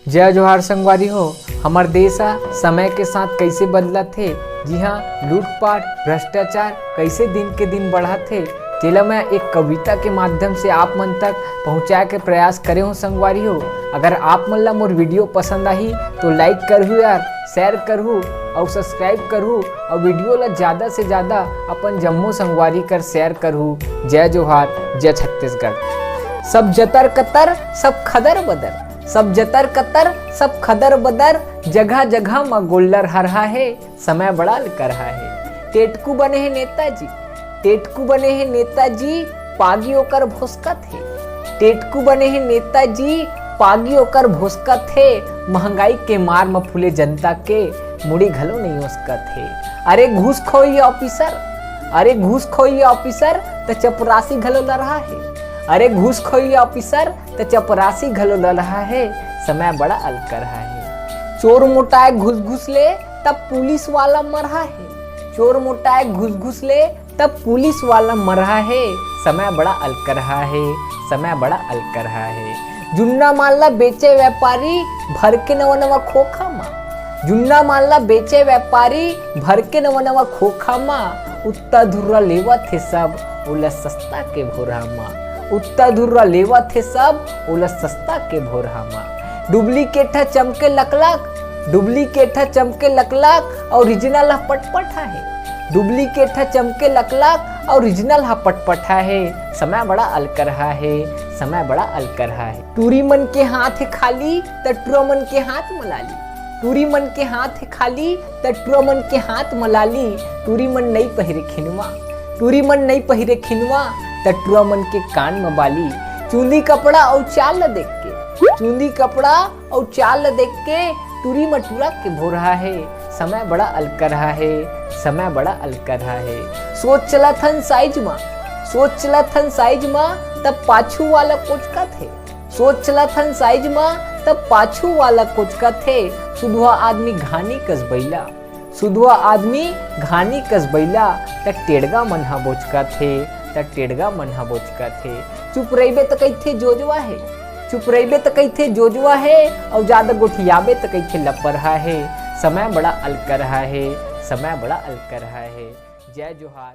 जय जोहार संगवारी हो। हमार देश समय के साथ कैसे बदला थे। जी हाँ, लूटपाट भ्रष्टाचार कैसे दिन के दिन बढ़ा थे, जेला मैं एक कविता के माध्यम से आप मन तक पहुँचाए के प्रयास करे हूँ संगवारी हो। अगर आप मन ला मोर वीडियो पसंद आई तो लाइक करहु यार, शेयर करहु और सब्सक्राइब करहु और वीडियो ला ज़्यादा से ज़्यादा अपन जम्मो संगवारी कर शेयर करहु। जय जोहार, जय छत्तीसगढ़। सब जतर कतर सब खदर बदर, सब जतर कतर सब खदर बदर, जगह जगह में गोल्लर हरहा है, समय बड़ा कर रहा है। टेटकू बने हैं नेताजी, टेटकू बने हैं नेताजी, पागी होकर भोसकत है। टेटकू बने हैं नेताजी, पागी होकर भोसकत है, महंगाई के मार में फूले जनता के मुड़ी घलो नहीं उसकत है। अरे घूस खोई ऑफिसर, अरे घूस खोई ऑफिसर तो चपरासी घलो ल रहा है। अरे घूस खोई ऑफिसर तो चपरासी घलो ल रहा है, समय बड़ा अलग रहा है। चोर मोटाए घुस घुस ले तब पुलिस वाला मर रहा है, चोर मोटाए घुस घुस ले तब पुलिस वाला मर रहा है, समय बड़ा अलग रहा है, समय बड़ा अलग रहा है। जुन्ना माल्ला बेचे व्यापारी भर के नवा नवा खोखा माँ, जुन्ना माल्ला बेचे व्यापारी भर के नवा नवा खोखा माँ, उत्ता धुर्रा लेवा थे सब ओला सस्ता के भोरा माँ, उत्ता धुर्रा लेवा थे सब ओला सस्ता के भोरा माँ। डुप्लीकेट चमके लकलक, डुप्लीकेट चमके लकलक और ओरिजिनल पटपटा है, डुप्लीकेट चमके लकलक और ओरिजिनल पटपटा है, समय बड़ा अलग रहा है, समय बड़ा अलग रहा है। टूरी मन के हाथ है खाली तो टूरा मन के हाथ मलाली, टूरी मन के हाथ है खाली तो टूरा मन के हाथ मलाली, टूरी मन नहीं पहिरे खिनवा, टूरी मन नहीं पहिरे खिनवा तो टूरा मन के कान में बाली। चूंदी कपड़ा और चाल देख के, चूंदी कपड़ा और चाल देख के टूरी मटूरा के भो रहा है, समय बड़ा अलग रहा है, समय बड़ा अलग रहा है। सोच चला थन साइज माँ, सोच चला थन साइज माँ तब पाछू वाला कोचका थे, सोच चला थन साइज माँ तब पाछू वाला कोचका थे। सुधवा आदमी घानी कस बैला, सुधवा आदमी घानी कस बैला तक टेढ़गा मनहा बोचका थे, तक टेढ़गा मनहा बोचका थे। चुप रहिबे तो कहथे जोजवा है, चुप रहिबे तो कहथे जोजवा है और ज्यादा गोठियाबे तो कहथे लपरहा है, समय बड़ा अलग रहा है, समय बड़ा अलग रहा है। जय जोहार।